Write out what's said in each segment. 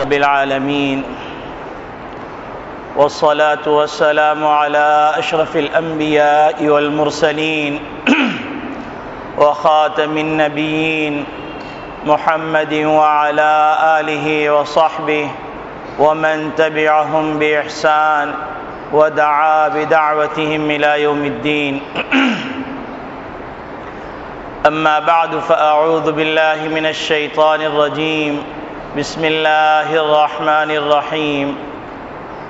رب العالمين والصلاة والسلام على أشرف الأنبياء والمرسلين وخاتم النبيين محمد وعلى آله وصحبه ومن تبعهم بإحسان ودعا بدعوتهم إلى يوم الدين. أما بعد فأعوذ بالله من الشيطان الرجيم. بسم الله الرحمن الرحيم.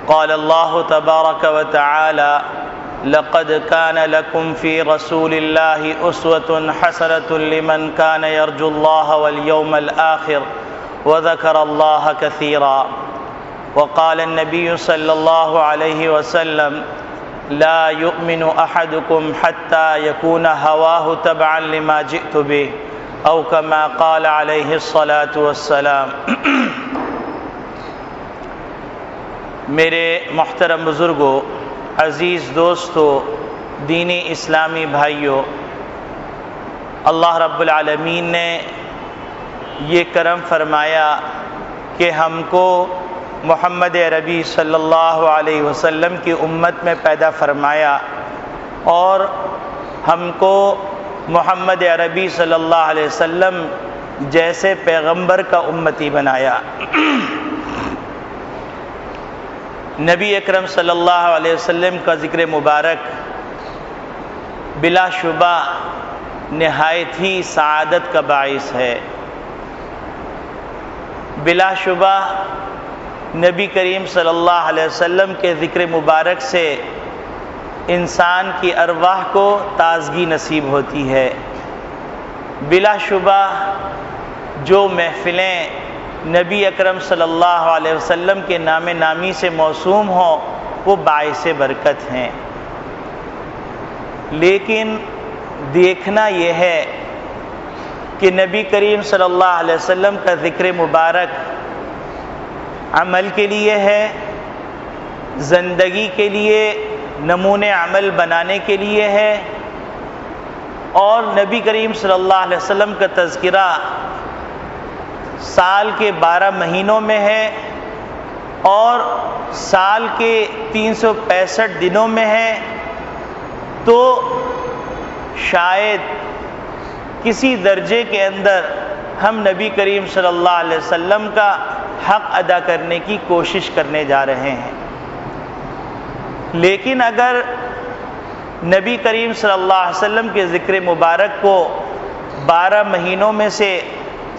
قال الله تبارك وتعالى: لقد كان لكم في رسول الله أسوة حسنة لمن كان يرجو الله واليوم الآخر وذكر الله كثيرا. وقال النبي صلى الله عليه وسلم: لا يؤمن أحدكم حتى يكون هواه تبعا لما جئت به أو كما قال عليه الصلاة والسلام. میرے محترم بزرگوں، عزیز دوستو، دینی اسلامی بھائیوں، اللہ رب العالمین نے یہ کرم فرمایا کہ ہم کو محمد عربی صلی اللہ علیہ وسلم کی امت میں پیدا فرمایا اور ہم کو محمد عربی صلی اللہ علیہ وسلم جیسے پیغمبر کا امتی بنایا. نبی اکرم صلی اللہ علیہ وسلم کا ذکر مبارک بلا شبہ نہایت ہی سعادت کا باعث ہے. بلا شبہ نبی کریم صلی اللہ علیہ وسلم کے ذکر مبارک سے انسان کی ارواح کو تازگی نصیب ہوتی ہے. بلا شبہ جو محفلیں نبی اکرم صلی اللہ علیہ وسلم کے نام نامی سے موسوم ہوں وہ باعث برکت ہیں. لیکن دیکھنا یہ ہے کہ نبی کریم صلی اللہ علیہ وسلم کا ذکر مبارک عمل کے لیے ہے، زندگی کے لیے نمونے عمل بنانے کے لیے ہے، اور نبی کریم صلی اللہ علیہ وسلم کا تذکرہ سال کے 12 مہینوں میں ہے اور سال کے 365 دنوں میں ہے. تو شاید کسی درجے کے اندر ہم نبی کریم صلی اللہ علیہ وسلم کا حق ادا کرنے کی کوشش کرنے جا رہے ہیں. لیکن اگر نبی کریم صلی اللہ علیہ وسلم کے ذکر مبارک کو 12 مہینوں میں سے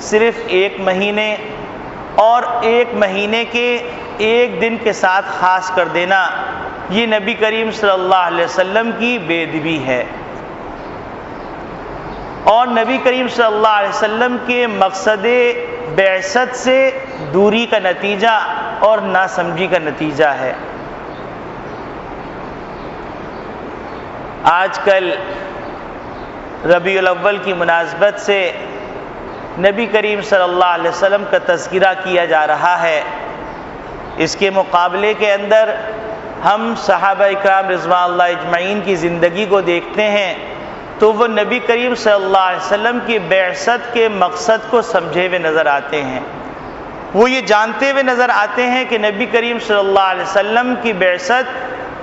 صرف 1 مہینے اور 1 مہینے کے 1 دن کے ساتھ خاص کر دینا، یہ نبی کریم صلی اللہ علیہ وسلم کی بے ادبی ہے اور نبی کریم صلی اللہ علیہ وسلم کے مقصد بعثت سے دوری کا نتیجہ اور ناسمجھی کا نتیجہ ہے. آج کل ربیع الاول کی مناسبت سے نبی کریم صلی اللہ علیہ وسلم کا تذکرہ کیا جا رہا ہے. اس کے مقابلے کے اندر ہم صحابہ اکرام رضوان اللہ اجمعین کی زندگی کو دیکھتے ہیں تو وہ نبی کریم صلی اللہ علیہ وسلم کی بعثت کے مقصد کو سمجھے ہوئے نظر آتے ہیں. وہ یہ جانتے ہوئے نظر آتے ہیں کہ نبی کریم صلی اللہ علیہ وسلم کی بعثت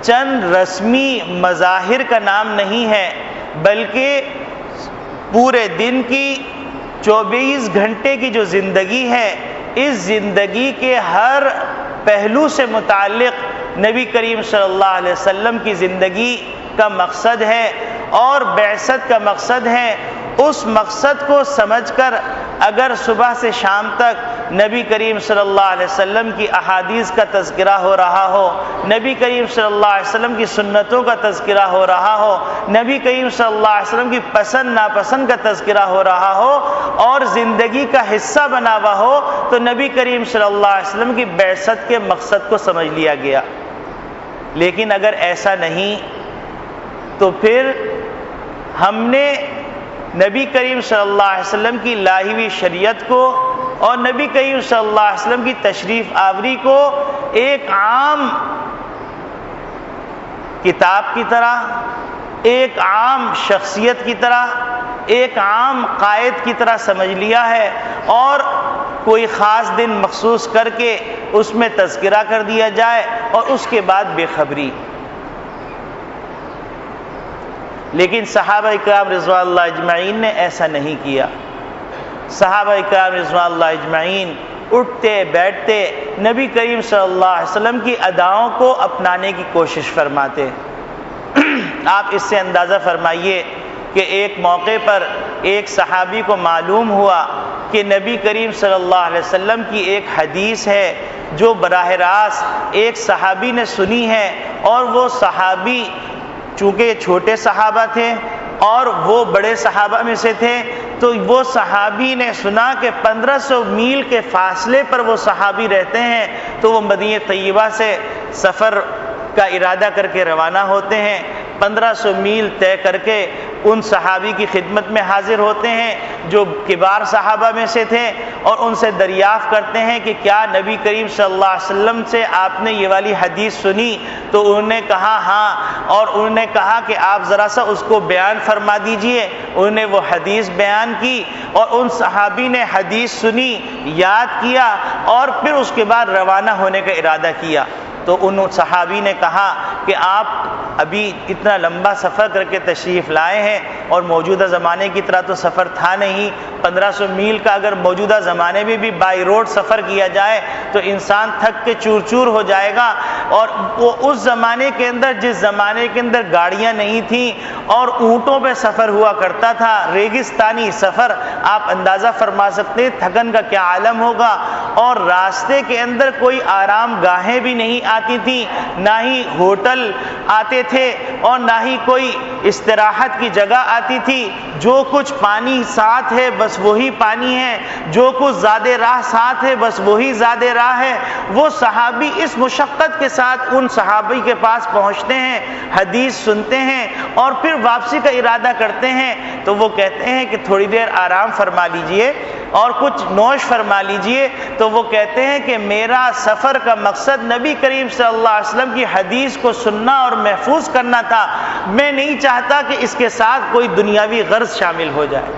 چند رسمی مظاہر کا نام نہیں ہے، بلکہ پورے دن کی 24 گھنٹے کی جو زندگی ہے، اس زندگی کے ہر پہلو سے متعلق نبی کریم صلی اللہ علیہ وسلم کی زندگی کا مقصد ہے اور بعثت کا مقصد ہے. اس مقصد کو سمجھ کر اگر صبح سے شام تک نبی کریم صلی اللہ علیہ وسلم کی احادیث کا تذکرہ ہو رہا ہو، نبی کریم صلی اللہ علیہ وسلم کی سنتوں کا تذکرہ ہو رہا ہو، نبی کریم صلی اللہ علیہ وسلم کی پسند ناپسند کا تذکرہ ہو رہا ہو اور زندگی کا حصہ بنا ہوا ہو، تو نبی کریم صلی اللہ علیہ وسلم کی بعثت کے مقصد کو سمجھ لیا گیا. لیکن اگر ایسا نہیں تو پھر ہم نے نبی کریم صلی اللہ علیہ وسلم کی لائی ہوئی شریعت کو اور نبی کریم صلی اللہ علیہ وسلم کی تشریف آوری کو ایک عام کتاب کی طرح، ایک عام شخصیت کی طرح، ایک عام قائد کی طرح سمجھ لیا ہے اور کوئی خاص دن مخصوص کر کے اس میں تذکرہ کر دیا جائے اور اس کے بعد بے خبری۔ لیکن صحابہ کرام رضوان اللہ اجمعین نے ایسا نہیں کیا۔ صحابہ کرام رضوان اللہ اجمعین اٹھتے بیٹھتے نبی کریم صلی اللہ علیہ وسلم کی اداؤں کو اپنانے کی کوشش فرماتے۔ آپ اس سے اندازہ فرمائیے کہ ایک موقع پر ایک صحابی کو معلوم ہوا کہ نبی کریم صلی اللہ علیہ وسلم کی ایک حدیث ہے جو براہ راست ایک صحابی نے سنی ہے، اور وہ صحابی چونکہ یہ چھوٹے صحابہ تھے اور وہ بڑے صحابہ میں سے تھے، تو وہ صحابی نے سنا کہ 1500 میل کے فاصلے پر وہ صحابی رہتے ہیں، تو وہ مدینہ طیبہ سے سفر کا ارادہ کر کے روانہ ہوتے ہیں۔ 1500 میل طے کر کے ان صحابی کی خدمت میں حاضر ہوتے ہیں جو کبار صحابہ میں سے تھے، اور ان سے دریافت کرتے ہیں کہ کیا نبی کریم صلی اللہ علیہ وسلم سے آپ نے یہ والی حدیث سنی؟ تو انہوں نے کہا ہاں، اور انہوں نے کہا کہ آپ ذرا سا اس کو بیان فرما دیجئے۔ انہوں نے وہ حدیث بیان کی، اور ان صحابی نے حدیث سنی، یاد کیا، اور پھر اس کے بعد روانہ ہونے کا ارادہ کیا۔ تو ان صحابی نے کہا کہ آپ ابھی اتنا لمبا سفر کر کے تشریف لائے ہیں، اور موجودہ زمانے کی طرح تو سفر تھا نہیں۔ 1500 میل کا اگر موجودہ زمانے میں بھی بائی روڈ سفر کیا جائے تو انسان تھک کے چور چور ہو جائے گا، اور وہ اس زمانے کے اندر، جس زمانے کے اندر گاڑیاں نہیں تھیں اور اونٹوں پہ سفر ہوا کرتا تھا، ریگستانی سفر، آپ اندازہ فرما سکتے ہیں تھکن کا کیا عالم ہوگا۔ اور راستے کے اندر کوئی آرام گاہیں بھی نہیں آتی تھی، نہ ہی ہوٹل آتے تھے اور نہ ہی کوئی استراحت کی جگہ آتی تھی۔ جو کچھ پانی ساتھ ہے بس وہی پانی ہے، جو کچھ زیادہ راہ ساتھ ہے بس وہی زیادہ راہ ہے۔ وہ صحابی اس مشقت کے ساتھ ان صحابی کے پاس پہنچتے ہیں، حدیث سنتے ہیں، اور پھر واپسی کا ارادہ کرتے ہیں۔ تو وہ کہتے ہیں کہ تھوڑی دیر آرام فرما لیجئے اور کچھ نوش فرما لیجئے۔ تو وہ کہتے ہیں کہ میرا سفر کا مقصد نبی کریم صلی اللہ علیہ وسلم کی حدیث کو سننا اور محفوظ کرنا تھا، میں نہیں چاہتا کہ اس کے ساتھ کوئی دنیاوی غرض شامل ہو جائے۔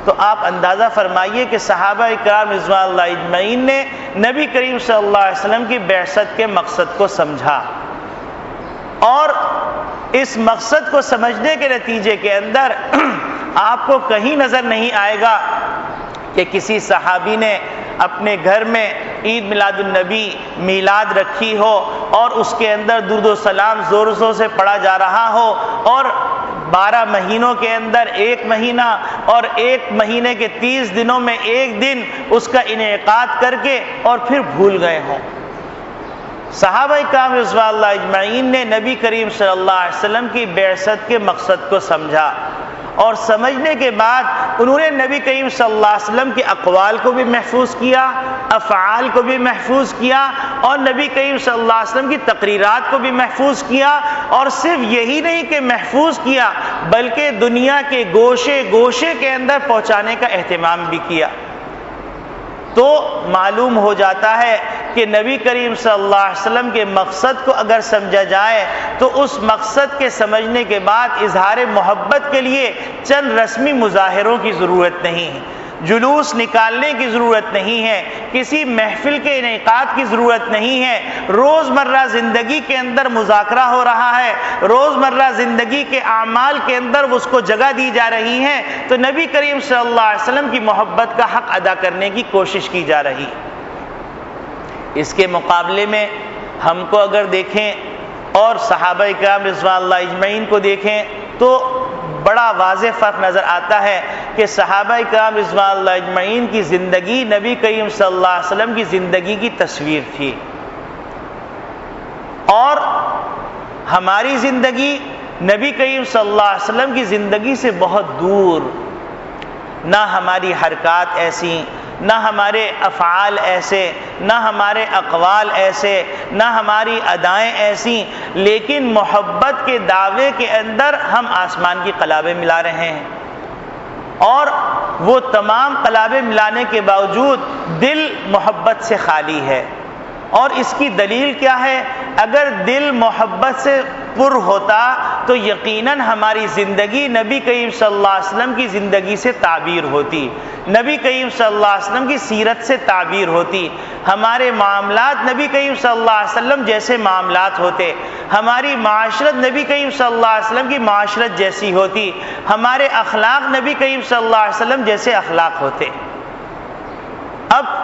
تو آپ اندازہ فرمائیے کہ صحابہ کرام رضوان اللہ اجمعین نے نبی کریم صلی اللہ علیہ وسلم کی بعثت کے مقصد کو سمجھا، اور اس مقصد کو سمجھنے کے نتیجے کے اندر آپ کو کہیں نظر نہیں آئے گا کہ کسی صحابی نے اپنے گھر میں عید میلاد النبی میلاد رکھی ہو اور اس کے اندر درود و سلام زور زور سے پڑھا جا رہا ہو، اور 12 مہینوں کے اندر ایک مہینہ اور ایک مہینے کے 30 دنوں میں ایک دن اس کا انعقاد کر کے اور پھر بھول گئے ہوں۔ صحابہ کرام رضوان اللہ اجمعین نے نبی کریم صلی اللہ علیہ وسلم کی بعثت کے مقصد کو سمجھا، اور سمجھنے کے بعد انہوں نے نبی کریم صلی اللہ علیہ وسلم کے اقوال کو بھی محفوظ کیا، افعال کو بھی محفوظ کیا، اور نبی کریم صلی اللہ علیہ وسلم کی تقریرات کو بھی محفوظ کیا، اور صرف یہی نہیں کہ محفوظ کیا بلکہ دنیا کے گوشے گوشے کے اندر پہنچانے کا اہتمام بھی کیا۔ تو معلوم ہو جاتا ہے کہ نبی کریم صلی اللہ علیہ وسلم کے مقصد کو اگر سمجھا جائے تو اس مقصد کے سمجھنے کے بعد اظہار محبت کے لیے چند رسمی مظاہروں کی ضرورت نہیں ہے، جلوس نکالنے کی ضرورت نہیں ہے، کسی محفل کے انعقاد کی ضرورت نہیں ہے۔ روزمرہ زندگی کے اندر مذاکرہ ہو رہا ہے، روزمرہ زندگی کے اعمال کے اندر اس کو جگہ دی جا رہی ہے، تو نبی کریم صلی اللہ علیہ وسلم کی محبت کا حق ادا کرنے کی کوشش کی جا رہی۔ اس کے مقابلے میں ہم کو اگر دیکھیں اور صحابہ کرام رضوان اللہ اجمعین کو دیکھیں تو بڑا واضح فرق نظر آتا ہے کہ صحابہ کرام رضوان اللہ اجمعین کی زندگی نبی کریم صلی اللہ علیہ وسلم کی زندگی کی تصویر تھی، اور ہماری زندگی نبی کریم صلی اللہ علیہ وسلم کی زندگی سے بہت دور۔ نہ ہماری حرکات ایسی، نہ ہمارے افعال ایسے، نہ ہمارے اقوال ایسے، نہ ہماری ادائیں ایسی، لیکن محبت کے دعوے کے اندر ہم آسمان کی قلابیں ملا رہے ہیں، اور وہ تمام قلابیں ملانے کے باوجود دل محبت سے خالی ہے۔ اور اس کی دلیل کیا ہے؟ اگر دل محبت سے پر ہوتا تو یقیناً ہماری زندگی نبی کریم صلی اللہ علیہ وسلم کی زندگی سے تعبیر ہوتی، نبی کریم صلی اللہ علیہ وسلم کی سیرت سے تعبیر ہوتی، ہمارے معاملات نبی کریم صلی اللہ علیہ وسلم جیسے معاملات ہوتے، ہماری معاشرت نبی کریم صلی اللہ علیہ وسلم کی معاشرت جیسی ہوتی، ہمارے اخلاق نبی کریم صلی اللہ علیہ وسلم جیسے اخلاق ہوتے۔ اب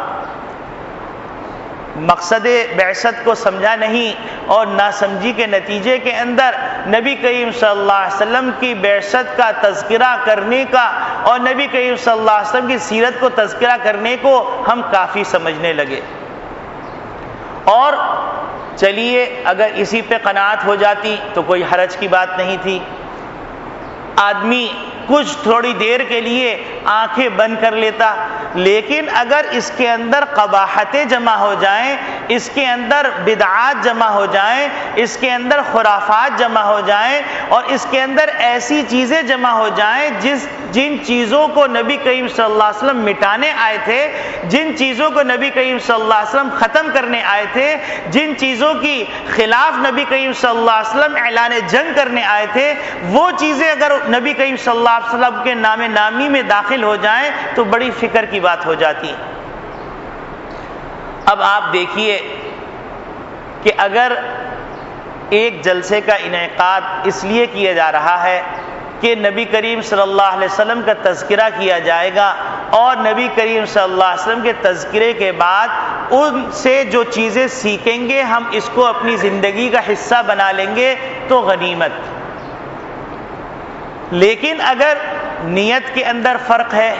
مقصد بعثت کو سمجھا نہیں اور ناسمجھی کے نتیجے کے اندر نبی کریم صلی اللہ علیہ وسلم کی بعثت کا تذکرہ کرنے کا اور نبی کریم صلی اللہ علیہ وسلم کی سیرت کو تذکرہ کرنے کو ہم کافی سمجھنے لگے۔ اور چلیے اگر اسی پہ قناعت ہو جاتی تو کوئی حرج کی بات نہیں تھی، آدمی کچھ تھوڑی دیر کے لیے آنکھیں بند کر لیتا، لیکن اگر اس کے اندر قباحتیں جمع ہو جائیں، اس کے اندر بدعات جمع ہو جائیں، اس کے اندر خرافات جمع ہو جائیں اور اس کے اندر ایسی چیزیں جمع ہو جائیں جن چیزوں کو نبی کریم صلی اللہ علیہ وسلم مٹانے آئے تھے، جن چیزوں کو نبی کریم صلی اللہ علیہ وسلم ختم کرنے آئے تھے، جن چیزوں کی خلاف نبی کریم صلی اللہ علیہ وسلم اعلان جنگ کرنے آئے تھے، وہ چیزیں اگر نبی کریم صلی اللہ علیہ وسلم کے نام نامی میں داخل ہو جائیں تو بڑی فکر کی بات ہو جاتی ہے۔ اب آپ دیکھیے کہ اگر ایک جلسے کا انعقاد اس لیے کیا جا رہا ہے کہ نبی کریم صلی اللہ علیہ وسلم کا تذکرہ کیا جائے گا اور نبی کریم صلی اللہ علیہ وسلم کے تذکرے کے بعد ان سے جو چیزیں سیکھیں گے ہم اس کو اپنی زندگی کا حصہ بنا لیں گے تو غنیمت۔ لیکن اگر نیت کے اندر فرق ہے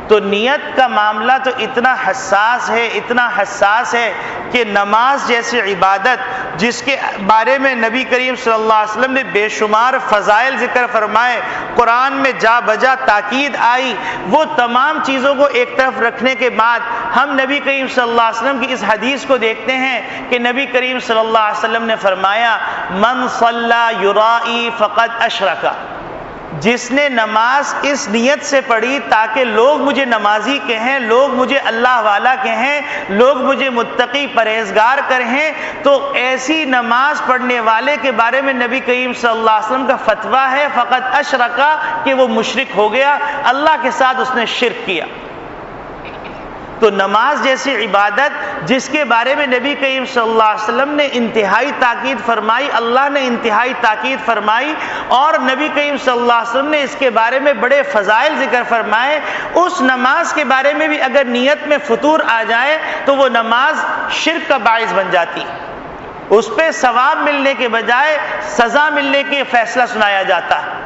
تو نیت کا معاملہ تو اتنا حساس ہے کہ نماز جیسی عبادت جس کے بارے میں نبی کریم صلی اللہ علیہ وسلم نے بے شمار فضائل ذکر فرمائے، قرآن میں جا بجا تاکید آئی، وہ تمام چیزوں کو ایک طرف رکھنے کے بعد ہم نبی کریم صلی اللہ علیہ وسلم کی اس حدیث کو دیکھتے ہیں کہ نبی کریم صلی اللہ علیہ وسلم نے فرمایا من صلی یرائی فقد اشرک، جس نے نماز اس نیت سے پڑھی تاکہ لوگ مجھے نمازی کہیں، لوگ مجھے اللہ والا کہیں، لوگ مجھے متقی پرہیزگار کہیں، تو ایسی نماز پڑھنے والے کے بارے میں نبی کریم صلی اللہ علیہ وسلم کا فتویٰ ہے فقط اشرکا، کہ وہ مشرک ہو گیا، اللہ کے ساتھ اس نے شرک کیا۔ تو نماز جیسی عبادت جس کے بارے میں نبی کریم صلی اللہ علیہ وسلم نے انتہائی تاکید فرمائی، اللہ نے انتہائی تاکید فرمائی اور نبی کریم صلی اللہ علیہ وسلم نے اس کے بارے میں بڑے فضائل ذکر فرمائے، اس نماز کے بارے میں بھی اگر نیت میں فطور آ جائے تو وہ نماز شرک کا باعث بن جاتی، اس پہ ثواب ملنے کے بجائے سزا ملنے کے فیصلہ سنایا جاتا ہے۔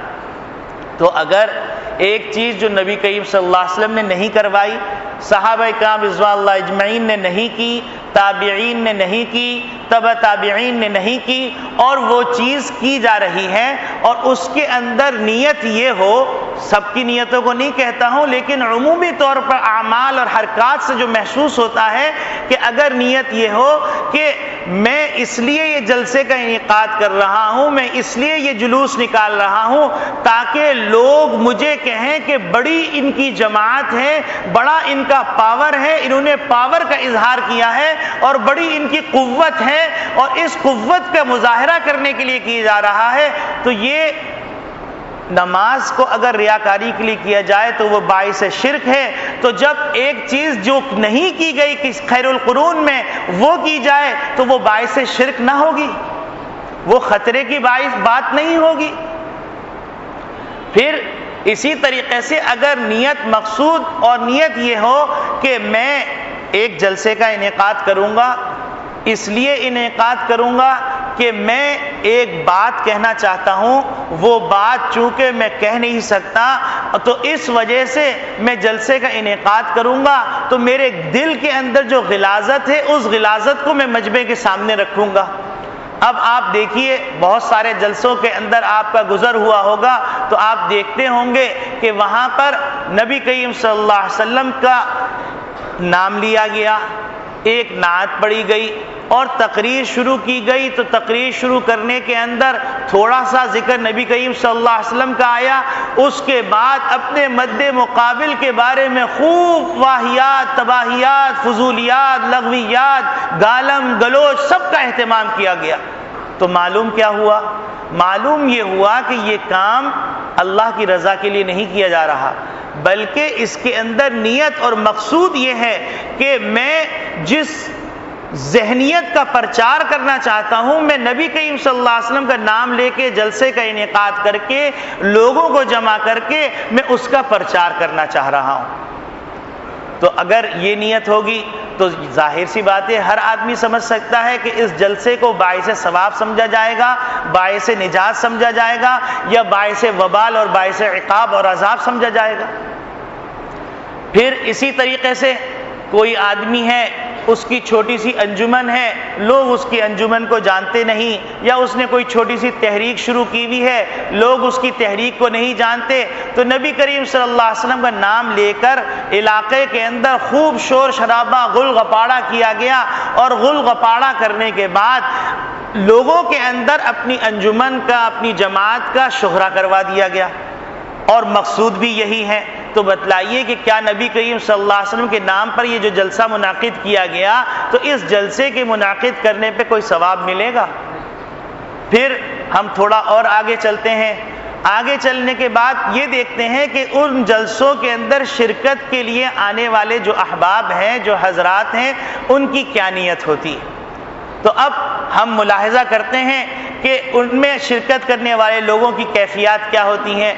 تو اگر ایک چیز جو نبی کریم صلی اللہ علیہ وسلم نے نہیں کروائی، صحابہ کرام رضوان اللہ اجمعین نے نہیں کی، تابعین نے نہیں کی، تبع تابعین نے نہیں کی، اور وہ چیز کی جا رہی ہے اور اس کے اندر نیت یہ ہو، سب کی نیتوں کو نہیں کہتا ہوں لیکن عمومی طور پر اعمال اور حرکات سے جو محسوس ہوتا ہے کہ اگر نیت یہ ہو کہ میں اس لیے یہ جلسے کا انعقاد کر رہا ہوں، میں اس لیے یہ جلوس نکال رہا ہوں تاکہ لوگ مجھے کہیں کہ بڑی ان کی جماعت ہے، بڑا ان کا پاور ہے، انہوں نے پاور کا اظہار کیا ہے اور بڑی ان کی قوت ہے اور اس قوت کا مظاہرہ کرنے کے لیے کیا جا رہا ہے، تو یہ نماز کو اگر ریاکاری کے لیے کیا جائے تو وہ باعث شرک ہے۔ تو جب ایک چیز جو نہیں کی گئی کس خیر القرون میں وہ کی جائے تو وہ باعث شرک نہ ہوگی، وہ خطرے کی باعث بات نہیں ہوگی۔ پھر اسی طریقے سے اگر نیت مقصود اور نیت یہ ہو کہ میں ایک جلسے کا انعقاد کروں گا، اس لیے انعقاد کروں گا کہ میں ایک بات کہنا چاہتا ہوں، وہ بات چونکہ میں کہہ نہیں سکتا تو اس وجہ سے میں جلسے کا انعقاد کروں گا، تو میرے دل کے اندر جو غلاظت ہے اس غلاظت کو میں مجمع کے سامنے رکھوں گا۔ اب آپ دیکھیے بہت سارے جلسوں کے اندر آپ کا گزر ہوا ہوگا تو آپ دیکھتے ہوں گے کہ وہاں پر نبی کریم صلی اللہ علیہ وسلم کا نام لیا گیا، ایک نعت پڑھی گئی اور تقریر شروع کی گئی، تو تقریر شروع کرنے کے اندر تھوڑا سا ذکر نبی کریم صلی اللہ علیہ وسلم کا آیا، اس کے بعد اپنے مد مقابل کے بارے میں خوب واہیات، تباہیات، فضولیات، لغویات، گالم گلوچ سب کا اہتمام کیا گیا۔ تو معلوم کیا ہوا؟ معلوم یہ ہوا کہ یہ کام اللہ کی رضا کے لیے نہیں کیا جا رہا، بلکہ اس کے اندر نیت اور مقصود یہ ہے کہ میں جس ذہنیت کا پرچار کرنا چاہتا ہوں، میں نبی کریم صلی اللہ علیہ وسلم کا نام لے کے جلسے کا انعقاد کر کے لوگوں کو جمع کر کے میں اس کا پرچار کرنا چاہ رہا ہوں۔ تو اگر یہ نیت ہوگی تو ظاہر سی بات ہے ہر آدمی سمجھ سکتا ہے کہ اس جلسے کو باعث ثواب سمجھا جائے گا، باعث نجات سمجھا جائے گا، یا باعث وبال اور باعث عقاب اور عذاب سمجھا جائے گا۔ پھر اسی طریقے سے کوئی آدمی ہے، اس کی چھوٹی سی انجمن ہے، لوگ اس کی انجمن کو جانتے نہیں، یا اس نے کوئی چھوٹی سی تحریک شروع کی ہوئی ہے، لوگ اس کی تحریک کو نہیں جانتے، تو نبی کریم صلی اللہ علیہ وسلم کا نام لے کر علاقے کے اندر خوب شور شرابہ غل غپاڑا کیا گیا، اور غل غپاڑا کرنے کے بعد لوگوں کے اندر اپنی انجمن کا، اپنی جماعت کا شہرہ کروا دیا گیا، اور مقصود بھی یہی ہے۔ تو بتلائیے کہ کیا نبی کریم صلی اللہ علیہ وسلم کے نام پر یہ جو جلسہ منعقد کیا گیا، تو اس جلسے کے منعقد کرنے پہ کوئی ثواب ملے گا؟ پھر ہم تھوڑا اور آگے چلتے ہیں۔ آگے چلنے کے بعد یہ دیکھتے ہیں کہ ان جلسوں کے اندر شرکت کے لیے آنے والے جو احباب ہیں، جو حضرات ہیں، ان کی کیا نیت ہوتی ہے۔ تو اب ہم ملاحظہ کرتے ہیں کہ ان میں شرکت کرنے والے لوگوں کی کیفیات کیا ہوتی ہیں۔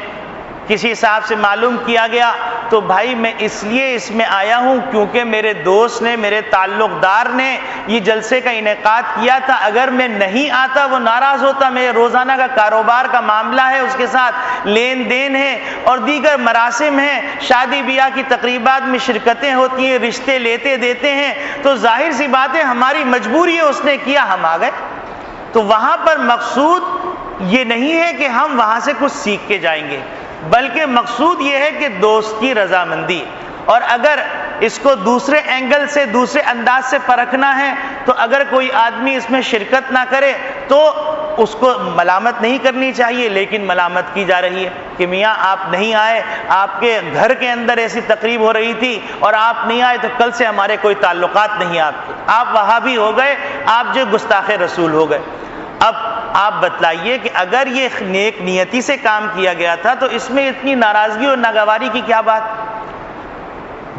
کسی صاحب سے معلوم کیا گیا تو بھائی میں اس لیے اس میں آیا ہوں کیونکہ میرے دوست نے، میرے تعلق دار نے یہ جلسے کا انعقاد کیا تھا، اگر میں نہیں آتا وہ ناراض ہوتا، میرے روزانہ کا کاروبار کا معاملہ ہے، اس کے ساتھ لین دین ہے اور دیگر مراسم ہیں، شادی بیاہ کی تقریبات میں شرکتیں ہوتی ہیں، رشتے لیتے دیتے ہیں، تو ظاہر سی بات ہے ہماری مجبوری ہے، اس نے کیا، ہم آ گئے۔ تو وہاں پر مقصود یہ نہیں ہے کہ ہم وہاں سے کچھ سیکھ کے جائیں گے، بلکہ مقصود یہ ہے کہ دوست کی رضامندی۔ اور اگر اس کو دوسرے اینگل سے، دوسرے انداز سے پرکھنا ہے تو اگر کوئی آدمی اس میں شرکت نہ کرے تو اس کو ملامت نہیں کرنی چاہیے، لیکن ملامت کی جا رہی ہے کہ میاں آپ نہیں آئے، آپ کے گھر کے اندر ایسی تقریب ہو رہی تھی اور آپ نہیں آئے، تو کل سے ہمارے کوئی تعلقات نہیں آپ کے، آپ وہابی ہو گئے، آپ جو گستاخ رسول ہو گئے۔ اب آپ بتلائیے کہ اگر یہ نیک نیتی سے کام کیا گیا تھا تو اس میں اتنی ناراضگی اور ناگواری کی کیا بات؟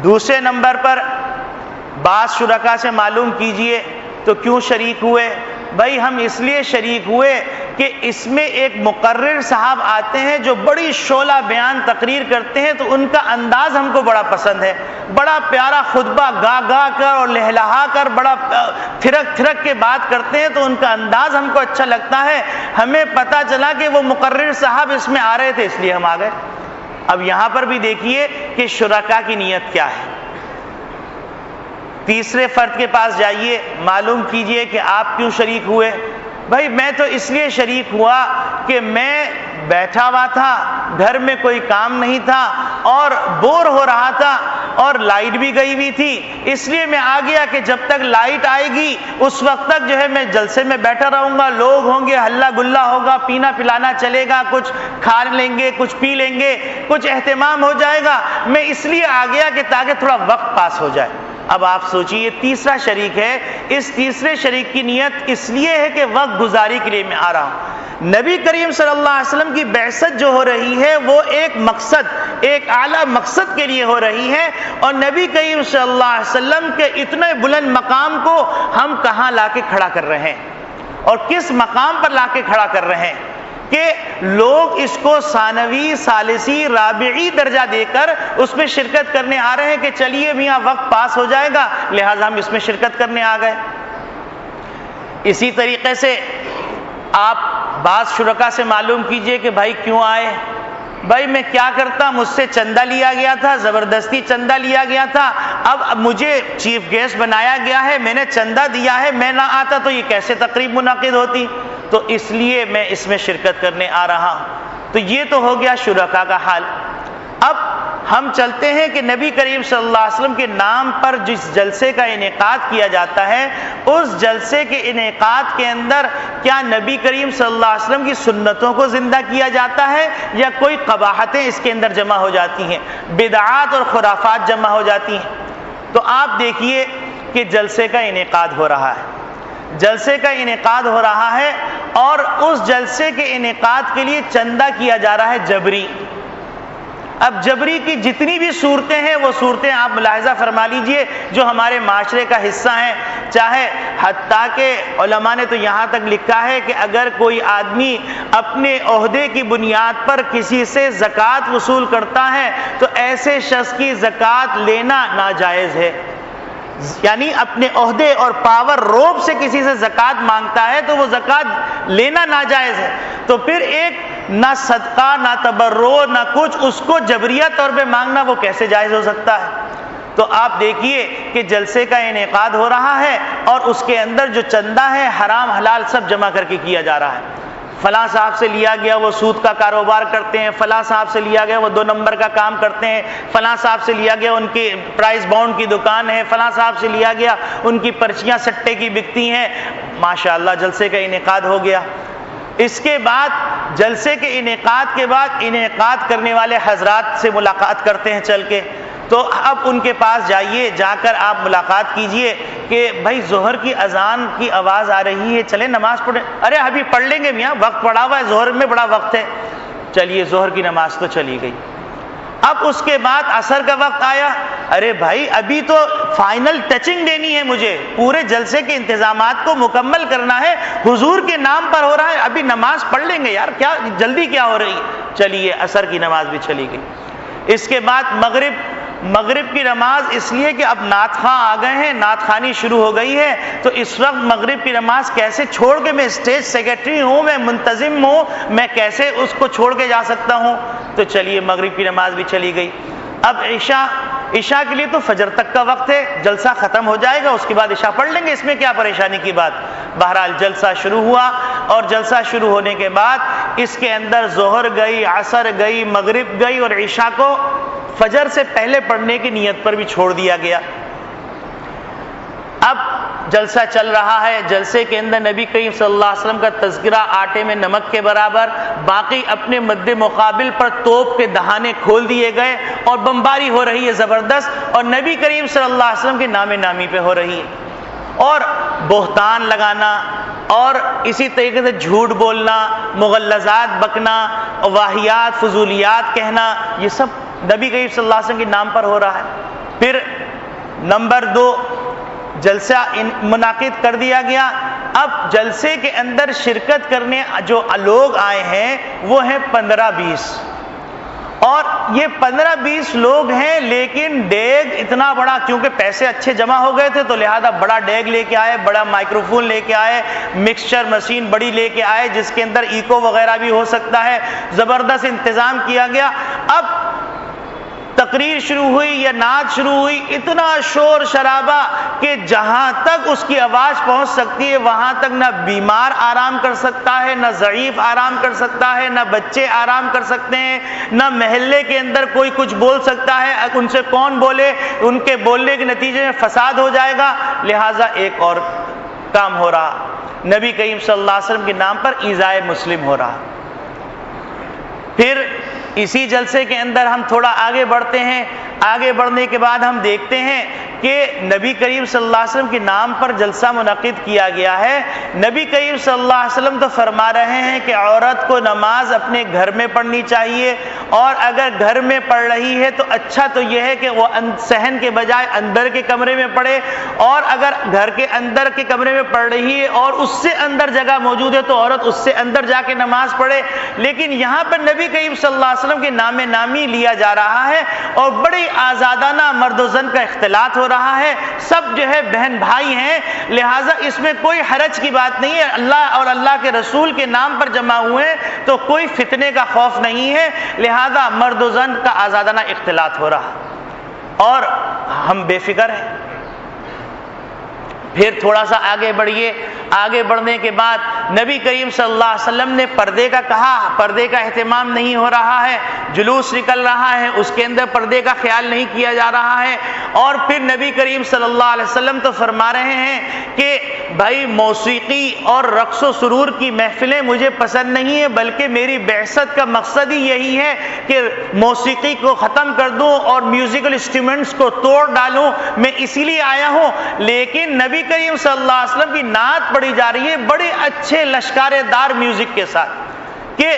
دوسرے نمبر پر بعض شرکا سے معلوم کیجئے تو کیوں شریک ہوئے؟ بھائی ہم اس لیے شریک ہوئے کہ اس میں ایک مقرر صاحب آتے ہیں جو بڑی شعلہ بیان تقریر کرتے ہیں، تو ان کا انداز ہم کو بڑا پسند ہے، بڑا پیارا خطبہ گا گا کر اور لہلہا کر بڑا تھرک تھرک کے بات کرتے ہیں، تو ان کا انداز ہم کو اچھا لگتا ہے، ہمیں پتہ چلا کہ وہ مقرر صاحب اس میں آ رہے تھے، اس لیے ہم آ گئے۔ اب یہاں پر بھی دیکھیے کہ شرکا کی نیت کیا ہے۔ تیسرے فرد کے پاس جائیے، معلوم کیجئے کہ آپ کیوں شریک ہوئے؟ بھائی میں تو اس لیے شریک ہوا کہ میں بیٹھا ہوا تھا، گھر میں کوئی کام نہیں تھا اور بور ہو رہا تھا اور لائٹ بھی گئی ہوئی تھی، اس لیے میں آ گیا کہ جب تک لائٹ آئے گی اس وقت تک جو ہے میں جلسے میں بیٹھا رہوں گا، لوگ ہوں گے، ہلہ گلہ ہوگا، پینا پلانا چلے گا، کچھ کھا لیں گے، کچھ پی لیں گے، کچھ اہتمام ہو جائے گا، میں اس لیے آ گیا کہ تاکہ تھوڑا وقت پاس ہو جائے۔ اب آپ سوچئے تیسرا شریک ہے، اس تیسرے شریک کی نیت اس لیے ہے کہ وقت گزاری کے لیے میں آ رہا ہوں۔ نبی کریم صلی اللہ علیہ وسلم کی بعثت جو ہو رہی ہے وہ ایک مقصد، ایک اعلیٰ مقصد کے لیے ہو رہی ہے، اور نبی کریم صلی اللہ علیہ وسلم کے اتنے بلند مقام کو ہم کہاں لا کے کھڑا کر رہے ہیں اور کس مقام پر لا کے کھڑا کر رہے ہیں کہ لوگ اس کو ثانوی، ثالثی، رابعی درجہ دے کر اس میں شرکت کرنے آ رہے ہیں کہ چلیے میاں وقت پاس ہو جائے گا، لہٰذا ہم اس میں شرکت کرنے آ گئے۔ اسی طریقے سے آپ بعض شرکا سے معلوم کیجئے کہ بھائی کیوں آئے؟ بھائی میں کیا کرتا، مجھ سے چندہ لیا گیا تھا، زبردستی چندہ لیا گیا تھا، اب مجھے چیف گیسٹ بنایا گیا ہے، میں نے چندہ دیا ہے، میں نہ آتا تو یہ کیسے تقریب منعقد ہوتی، تو اس لیے میں اس میں شرکت کرنے آ رہا ہوں۔ تو یہ تو ہو گیا شرکا کا حال۔ اب ہم چلتے ہیں کہ نبی کریم صلی اللہ علیہ وسلم کے نام پر جس جلسے کا انعقاد کیا جاتا ہے، اس جلسے کے انعقاد کے اندر کیا نبی کریم صلی اللہ علیہ وسلم کی سنتوں کو زندہ کیا جاتا ہے یا کوئی قباحتیں اس کے اندر جمع ہو جاتی ہیں، بدعات اور خرافات جمع ہو جاتی ہیں؟ تو آپ دیکھیے کہ جلسے کا انعقاد ہو رہا ہے، جلسے کا انعقاد ہو رہا ہے اور اس جلسے کے انعقاد کے لیے چندہ کیا جا رہا ہے جبری۔ اب جبری کی جتنی بھی صورتیں ہیں وہ صورتیں آپ ملاحظہ فرما لیجئے جو ہمارے معاشرے کا حصہ ہیں، چاہے حتیٰ کہ علماء نے تو یہاں تک لکھا ہے کہ اگر کوئی آدمی اپنے عہدے کی بنیاد پر کسی سے زکوٰۃ وصول کرتا ہے تو ایسے شخص کی زکوٰۃ لینا ناجائز ہے، یعنی اپنے عہدے اور پاور روب سے کسی سے زکوٰۃ مانگتا ہے تو وہ زکوٰۃ لینا ناجائز ہے، تو پھر ایک نہ صدقہ نہ تبرع نہ کچھ اس کو جبریہ طور پہ مانگنا وہ کیسے جائز ہو سکتا ہے؟ تو آپ دیکھیے کہ جلسے کا انعقاد ہو رہا ہے اور اس کے اندر جو چندہ ہے حرام حلال سب جمع کر کے کیا جا رہا ہے۔ فلاں صاحب سے لیا گیا وہ سود کا کاروبار کرتے ہیں، فلاں صاحب سے لیا گیا وہ 2 نمبر کا کام کرتے ہیں، فلاں صاحب سے لیا گیا ان کی پرائز بانڈ کی دکان ہے، فلاں صاحب سے لیا گیا ان کی پرچیاں سٹے کی بکتی ہیں۔ ماشاءاللہ جلسے کا انعقاد ہو گیا۔ اس کے بعد جلسے کے انعقاد کے بعد انعقاد کرنے والے حضرات سے ملاقات کرتے ہیں چل کے، تو اب ان کے پاس جائیے، جا کر آپ ملاقات کیجئے کہ بھائی ظہر کی اذان کی آواز آ رہی ہے، چلیں نماز پڑھیں۔ ارے ابھی پڑھ لیں گے میاں، وقت پڑا ہوا ہے، ظہر میں بڑا وقت ہے۔ چلیے ظہر کی نماز تو چلی گئی۔ اب اس کے بعد عصر کا وقت آیا، ارے بھائی ابھی تو فائنل ٹچنگ دینی ہے، مجھے پورے جلسے کے انتظامات کو مکمل کرنا ہے، حضور کے نام پر ہو رہا ہے، ابھی نماز پڑھ لیں گے یار، کیا جلدی کیا ہو رہی ہے؟ چلیے عصر کی نماز بھی چلی گئی۔ اس کے بعد مغرب کی نماز، اس لیے کہ اب نعت خواں آ گئے ہیں، نعت خوانی شروع ہو گئی ہے، تو اس وقت مغرب کی نماز کیسے چھوڑ کے، میں اسٹیج سیکرٹری ہوں، میں منتظم ہوں، میں کیسے اس کو چھوڑ کے جا سکتا ہوں؟ تو چلیے مغرب کی نماز بھی چلی گئی۔ اب عشاء کے لیے تو فجر تک کا وقت ہے، جلسہ ختم ہو جائے گا، اس کے بعد عشاء پڑھ لیں گے، اس میں کیا پریشانی کی بات۔ بہرحال جلسہ شروع ہوا، اور جلسہ شروع ہونے کے بعد اس کے اندر ظہر گئی، عصر گئی، مغرب گئی، اور عشاء کو فجر سے پہلے پڑھنے کی نیت پر بھی چھوڑ دیا گیا۔ اب جلسہ چل رہا ہے، جلسے کے اندر نبی کریم صلی اللہ علیہ وسلم کا تذکرہ آٹے میں نمک کے برابر، باقی اپنے مد مقابل پر توپ کے دہانے کھول دیے گئے اور بمباری ہو رہی ہے زبردست، اور نبی کریم صلی اللہ علیہ وسلم کے نام نامی پہ ہو رہی ہے، اور بہتان لگانا اور اسی طریقے سے جھوٹ بولنا، مغلظات بکنا، واہیات فضولیات کہنا، یہ سب نبی کریم صلی اللہ علیہ وسلم کے نام پر ہو رہا ہے۔ پھر نمبر 2، جلسہ منعقد کر دیا گیا۔ اب جلسے کے اندر شرکت کرنے جو لوگ آئے ہیں وہ ہیں 15-20، اور یہ 15-20 لوگ ہیں، لیکن ڈیگ اتنا بڑا، کیونکہ پیسے اچھے جمع ہو گئے تھے تو لہذا بڑا ڈیگ لے کے آئے، بڑا مائکروفون لے کے آئے، مکسچر مشین بڑی لے کے آئے جس کے اندر ایکو وغیرہ بھی ہو سکتا ہے، زبردست انتظام کیا گیا۔ اب تقریر شروع ہوئی یا نعت شروع ہوئی، اتنا شور شرابہ کہ جہاں تک اس کی آواز پہنچ سکتی ہے وہاں تک نہ بیمار آرام کر سکتا ہے، نہ ضعیف آرام کر سکتا ہے، نہ بچے آرام کر سکتے ہیں، نہ محلے کے اندر کوئی کچھ بول سکتا ہے، ان سے کون بولے، ان کے بولنے کے نتیجے میں فساد ہو جائے گا۔ لہٰذا ایک اور کام ہو رہا، نبی کریم صلی اللہ علیہ وسلم کے نام پر ایذائے مسلم ہو رہا۔ پھر اسی جلسے کے اندر ہم تھوڑا آگے بڑھتے ہیں، آگے بڑھنے کے بعد ہم دیکھتے ہیں کہ نبی کریم صلی اللہ علیہ وسلم کے نام پر جلسہ منعقد کیا گیا ہے۔ نبی کریم صلی اللہ علیہ وسلم تو فرما رہے ہیں کہ عورت کو نماز اپنے گھر میں پڑھنی چاہیے، اور اگر گھر میں پڑھ رہی ہے تو اچھا تو یہ ہے کہ وہ صحن کے بجائے اندر کے کمرے میں پڑھے، اور اگر گھر کے اندر کے کمرے میں پڑھ رہی ہے اور اس سے اندر جگہ موجود ہے تو عورت اس سے اندر جا کے نماز پڑھے۔ لیکن یہاں پر نبی کریم صلی اللہ علیہ وسلم کے نام نامی لیا جا رہا ہے، اور بڑی آزادانہ مرد و زن کا اختلاط ہو رہا ہے، سب جو ہے بہن بھائی ہیں، لہٰذا اس میں کوئی حرج کی بات نہیں ہے، اللہ اور اللہ کے رسول کے نام پر جمع ہوئے تو کوئی فتنے کا خوف نہیں ہے، لہذا مرد و زن کا آزادانہ اختلاط ہو رہا اور ہم بے فکر ہیں۔ پھر تھوڑا سا آگے بڑھیے، آگے بڑھنے کے بعد نبی کریم صلی اللہ علیہ وسلم نے پردے کا کہا، پردے کا اہتمام نہیں ہو رہا ہے، جلوس نکل رہا ہے، اس کے اندر پردے کا خیال نہیں کیا جا رہا ہے۔ اور پھر نبی کریم صلی اللہ علیہ وسلم تو فرما رہے ہیں کہ بھائی موسیقی اور رقص و سرور کی محفلیں مجھے پسند نہیں ہیں، بلکہ میری بعثت کا مقصد ہی یہی ہے کہ موسیقی کو ختم کر دوں اور میوزیکل انسٹرومنٹس کو توڑ ڈالوں، میں اسی لیے آیا ہوں۔ لیکن نبی کریم صلی اللہ علیہ وسلم کی نعت پڑھی جا رہی ہے، بڑے اچھے اچھے لشکارے دار میوزک کے ساتھ کہ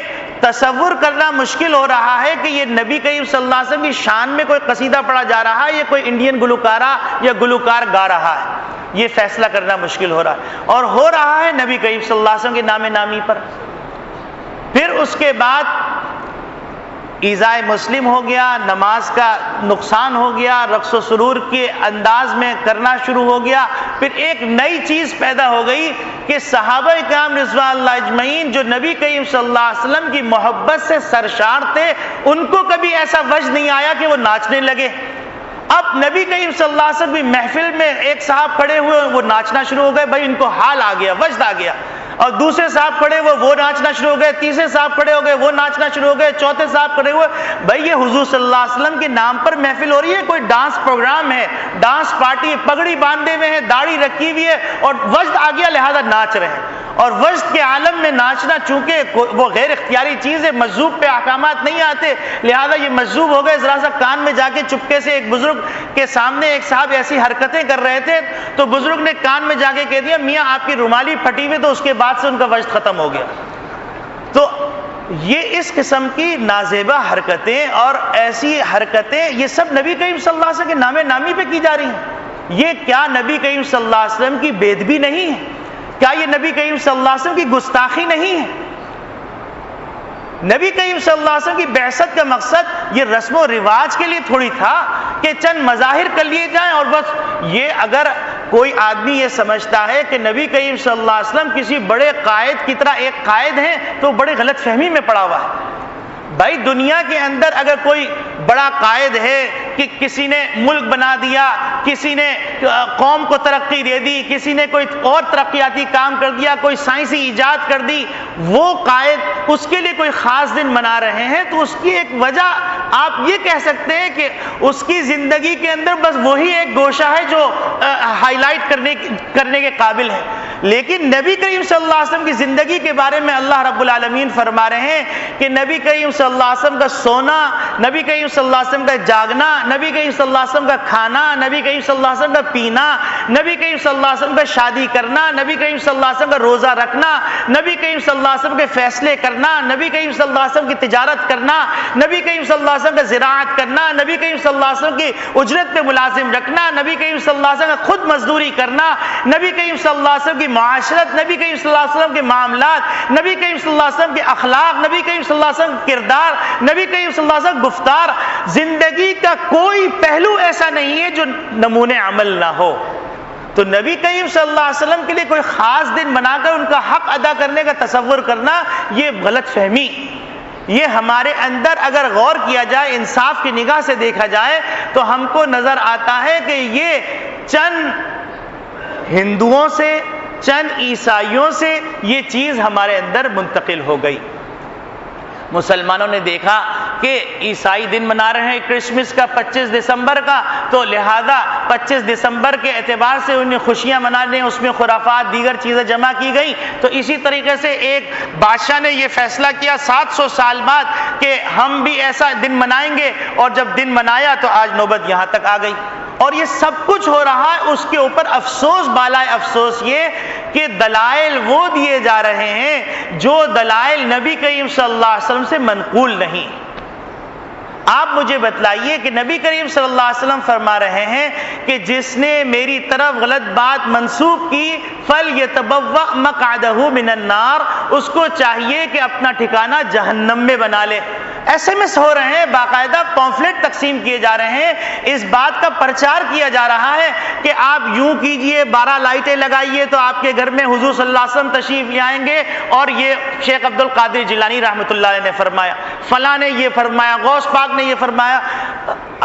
تصور کرنا مشکل ہو رہا ہے کہ یہ نبی کریم صلی اللہ علیہ وسلم کی شان میں کوئی قصیدہ پڑھا جا رہا ہے یا کوئی انڈین گلوکارہ یا گلوکار گا رہا ہے، یہ فیصلہ کرنا مشکل ہو رہا ہے، اور ہو رہا ہے نبی کریم صلی اللہ علیہ وسلم کے نام نامی پر۔ پھر اس کے بعد ایذائے مسلم ہو گیا، نماز کا نقصان ہو گیا، رقص و سرور کے انداز میں کرنا شروع ہو گیا۔ پھر ایک نئی چیز پیدا ہو گئی کہ صحابہ کرام رضوان اللہ اجمعین جو نبی کریم صلی اللہ علیہ وسلم کی محبت سے سرشار تھے، ان کو کبھی ایسا وجد نہیں آیا کہ وہ ناچنے لگے۔ اب نبی کریم صلی اللہ علیہ وسلم کی محفل میں ایک صاحب کھڑے ہوئے، وہ ناچنا شروع ہو گئے، بھائی ان کو حال آ گیا، وجد آ گیا، اور دوسرے صاحب کھڑے ہوئے وہ ناچنا شروع ہو گئے، تیسرے صاحب کھڑے ہو گئے وہ ناچنا شروع ہو گئے، چوتھے صاحب کھڑے ہوئے، بھائی یہ حضور صلی اللہ علیہ وسلم کے نام پر محفل ہو رہی ہے، کوئی ڈانس پروگرام ہے، ڈانس پارٹی ہے، پگڑی باندھے ہوئے ہیں، داڑھی رکھی ہوئی ہے، اور وجد آ گیا لہذا ناچ رہے ہیں۔ اور وجد کے عالم میں ناچنا چونکہ وہ غیر اختیاری چیز ہے، مجذوب پہ احکامات نہیں آتے، لہذا یہ مجذوب ہو گئے۔ ذرا سا کان میں جا کے چپکے سے ایک بزرگ کے سامنے ایک صاحب ایسی حرکتیں کر رہے تھے تو بزرگ نے کان میں جا کے کہہ دیا میاں آپ کی رومالی پھٹی ہوئی، تو اس کے بعد سے ان کا وجد ختم ہو گیا۔ تو یہ اس قسم کی نازیبا حرکتیں اور ایسی حرکتیں یہ سب نبی کریم صلی اللہ علیہ وسلم کے نام نامی پہ کی جا رہی ہیں۔ یہ کیا نبی کریم صلی اللہ علیہ وسلم کی بے ادبی نہیں ہے؟ کیا یہ نبی کریم صلی اللہ علیہ وسلم کی گستاخی نہیں ہے؟ نبی کریم صلی اللہ علیہ وسلم کی بعثت کا مقصد یہ رسم و رواج کے لیے تھوڑی تھا کہ چند مظاہر کر لیے جائیں اور بس۔ یہ اگر کوئی آدمی یہ سمجھتا ہے کہ نبی کریم صلی اللہ علیہ وسلم کسی بڑے قائد کی طرح ایک قائد ہیں تو بڑی غلط فہمی میں پڑا ہوا ہے۔ بھائی دنیا کے اندر اگر کوئی بڑا قائد ہے کہ کسی نے ملک بنا دیا، کسی نے قوم کو ترقی دے دی، کسی نے کوئی اور ترقیاتی کام کر دیا، کوئی سائنسی ایجاد کر دی، وہ قائد اس کے لیے کوئی خاص دن منا رہے ہیں تو اس کی ایک وجہ آپ یہ کہہ سکتے ہیں کہ اس کی زندگی کے اندر بس وہی ایک گوشہ ہے جو ہائی لائٹ کرنے کے قابل ہے۔ لیکن نبی کریم صلی اللہ علیہ وسلم کی زندگی کے بارے میں اللہ رب العالمین فرما رہے ہیں کہ نبی کریم صلی اللہ علیہ وسلم کا سونا، نبی کریم صلی اللہ علیہ وسلم کا جاگنا، نبی کریم صلی اللہ علیہ وسلم کا کھانا، نبی کریم صلی اللہ علیہ وسلم کا پینا، نبی کریم صلی اللہ علیہ وسلم کا شادی کرنا، نبی کریم صلی اللہ علیہ وسلم کا روزہ رکھنا، نبی کریم صلی اللہ علیہ وسلم کے فیصلے کرنا، نبی کریم صلی اللہ علیہ وسلم کی تجارت کرنا، نبی کریم صلی اللہ علیہ وسلم کا زراعت کرنا، نبی کریم صلی اللہ علیہ وسلم کی اجرت پہ ملازم رکھنا، نبی کریم صلی اللہ علیہ وسلم کا خود مزدوری کرنا، نبی کریم صلی اللہ علیہ وسلم کی معاشرت، نبی کریم صلی اللہ علیہ وسلم کے معاملات، نبی کریم صلی اللہ علیہ وسلم کے اخلاق، نبی کریم صلی اللہ علیہ وسلم کے کردار، نبی کریم صلی اللہ علیہ وسلم گفتار۔ زندگی کا کوئی پہلو ایسا نہیں ہے جو نمونے عمل نہ ہو۔ تو نبی کریم صلی اللہ علیہ وسلم کے لیے کوئی خاص دن بنا کر ان کا حق ادا کرنے کا تصور کرنا یہ غلط فہمی، یہ ہمارے اندر اگر غور کیا جائے، انصاف کی نگاہ سے دیکھا جائے تو ہم کو نظر آتا ہے کہ یہ چند ہندوؤں سے، چند عیسائیوں سے یہ چیز ہمارے اندر منتقل ہو گئی۔ مسلمانوں نے دیکھا کہ عیسائی دن منا رہے ہیں کرسمس کا 25 دسمبر کا، تو لہذا 25 دسمبر کے اعتبار سے انہیں خوشیاں منانے، اس میں خرافات دیگر چیزیں جمع کی گئی۔ تو اسی طریقے سے ایک بادشاہ نے یہ فیصلہ کیا 700 سال بعد کہ ہم بھی ایسا دن منائیں گے، اور جب دن منایا تو آج نوبت یہاں تک آ گئی۔ اور یہ سب کچھ ہو رہا ہے، اس کے اوپر افسوس بالائے افسوس یہ کہ دلائل وہ دیے جا رہے ہیں جو دلائل نبی کریم صلی اللہ علیہ وسلم سے منقول نہیں۔ آپ مجھے بتلائیے کہ نبی کریم صلی اللہ علیہ وسلم فرما رہے ہیں کہ جس نے میری طرف غلط بات منسوب کی فَلْيَتَبَوَّأْ مَقْعَدَهُ مِنَ النَّارِ، اس کو چاہیے کہ اپنا ٹھکانہ جہنم میں بنا لے۔ ایس ایم ایس ہو رہے ہیں، باقاعدہ پامفلیٹ تقسیم کیے جا رہے ہیں، اس بات کا پرچار کیا جا رہا ہے کہ آپ یوں کیجئے، 12 لائٹیں لگائیے تو آپ کے گھر میں حضور صلی اللہ علیہ وسلم تشریف لے آئیں گے، اور یہ شیخ عبد القادر جیلانی رحمۃ اللہ علیہ نے فرمایا، فلاں نے یہ فرمایا، غوث پاک نے یہ فرمایا۔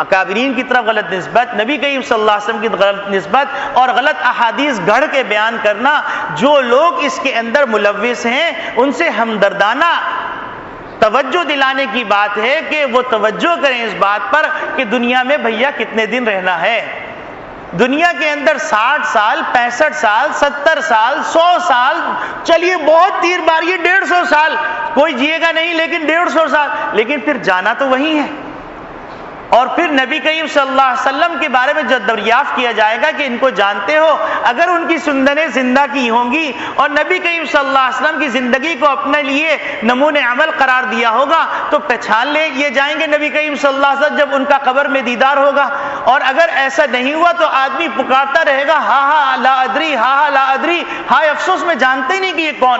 اکابرین کی طرف غلط نسبت، نبی کریم صلی اللہ علیہ وسلم کی غلط نسبت اور غلط احادیث گھڑ کے بیان کرنا، جو لوگ اس کے اندر ملوث ہیں ان سے ہمدردانہ توجہ دلانے کی بات ہے کہ وہ توجہ کریں اس بات پر کہ دنیا میں بھیا کتنے دن رہنا ہے۔ دنیا کے اندر 60 سال، 65 سال، 70 سال، 100 سال، چلیے بہت تیر ماریے 150 سال، کوئی جیے گا نہیں لیکن 150 سال، لیکن پھر جانا تو وہی ہے۔ اور پھر نبی کریم صلی اللہ علیہ وسلم کے بارے میں جو دریافت کیا جائے گا کہ ان کو جانتے ہو، اگر ان کی سنتیں زندہ کی ہوں گی اور نبی کریم صلی اللہ علیہ وسلم کی زندگی کو اپنے لیے نمونِ عمل قرار دیا ہوگا تو پہچان لے یہ جائیں گے نبی کریم صلی اللہ علیہ وسلم جب ان کا قبر میں دیدار ہوگا۔ اور اگر ایسا نہیں ہوا تو آدمی پکارتا رہے گا ہا ہا لا ادری، ہا ہا لا ادری، ہائے افسوس میں جانتے ہی نہیں کہ یہ کون۔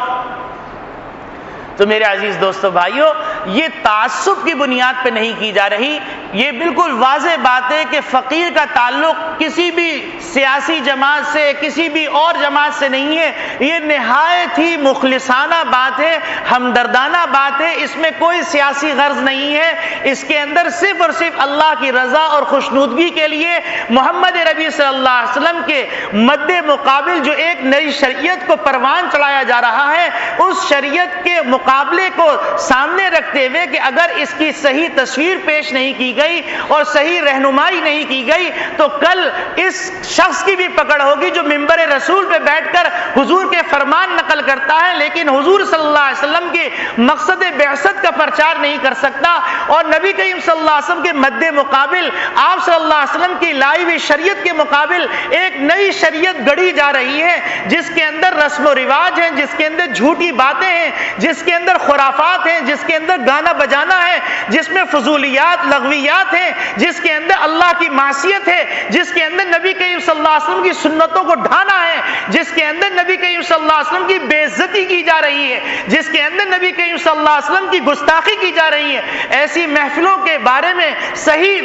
تو میرے عزیز دوستو بھائیو، یہ تعصب کی بنیاد پہ نہیں کی جا رہی، یہ بالکل واضح بات ہے کہ فقیر کا تعلق کسی بھی سیاسی جماعت سے، کسی بھی اور جماعت سے نہیں ہے، یہ نہایت ہی مخلصانہ بات ہے، ہمدردانہ بات ہے، اس میں کوئی سیاسی غرض نہیں ہے، اس کے اندر صرف اور صرف اللہ کی رضا اور خوشنودگی کے لیے محمد ربی صلی اللہ علیہ وسلم کے مد مقابل جو ایک نئی شریعت کو پروان چڑھایا جا رہا ہے، اس شریعت کے مقابلے کو سامنے رکھتے ہوئے کہ اگر اس کی صحیح تصویر پیش نہیں کی گئی اور صحیح رہنمائی نہیں کی گئی تو کل اس شخص کی بھی پکڑ ہوگی جو منبر رسول پہ بیٹھ کر حضور کے فرمان نقل کرتا ہے لیکن حضور صلی اللہ علیہ وسلم کے مقصد بعثت کا پرچار نہیں کر سکتا، اور نبی کریم صلی اللہ علیہ وسلم کے مد مقابل آپ صلی اللہ علیہ وسلم کی لائی ہوئی شریعت کے مقابل ایک نئی شریعت گڑھی جا رہی ہے جس کے اندر رسم و رواج ہیں، جس کے اندر جھوٹی باتیں ہیں، جس کے اندر خرافات ہیں، جس کے اندر گانا بجانا ہے، جس میں فضولیات لغویات ہیں، جس کے اندر اللہ کی معصیت ہے، جس کے اندر نبی کریم صلی اللہ علیہ وسلم کی سنتوں کو ڈھانا ہے، جس کے اندر نبی کریم صلی اللہ علیہ وسلم کی بے عزتی کی جا رہی ہے، جس کے اندر نبی کریم صلی اللہ علیہ وسلم کی گستاخی کی جا رہی ہے، ایسی محفلوں کے بارے میں صحیح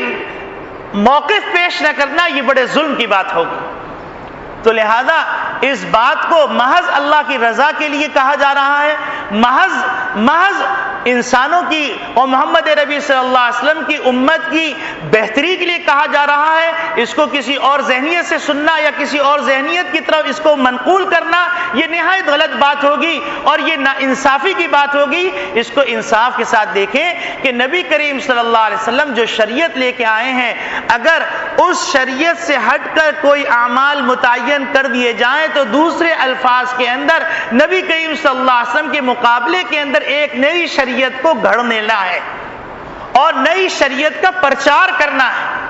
موقف پیش نہ کرنا یہ بڑے ظلم کی بات ہوگی۔ تو لہذا اس بات کو محض اللہ کی رضا کے لیے کہا جا رہا ہے، محض انسانوں کی اور محمد ربی صلی اللہ علیہ وسلم کی امت کی بہتری کے لیے کہا جا رہا ہے، اس کو کسی اور ذہنیت سے سننا یا کسی اور ذہنیت کی طرف اس کو منقول کرنا یہ نہایت غلط بات ہوگی اور یہ ناانصافی کی بات ہوگی۔ اس کو انصاف کے ساتھ دیکھیں کہ نبی کریم صلی اللہ علیہ وسلم جو شریعت لے کے آئے ہیں، اگر اس شریعت سے ہٹ کر کوئی اعمال متعین کر دیے جائیں تو دوسرے الفاظ کے اندر نبی کریم صلی اللہ علیہ وسلم کے مقابلے کے اندر ایک نئی شریعت کو گھڑ لینا ہے اور نئی شریعت کا پرچار کرنا ہے۔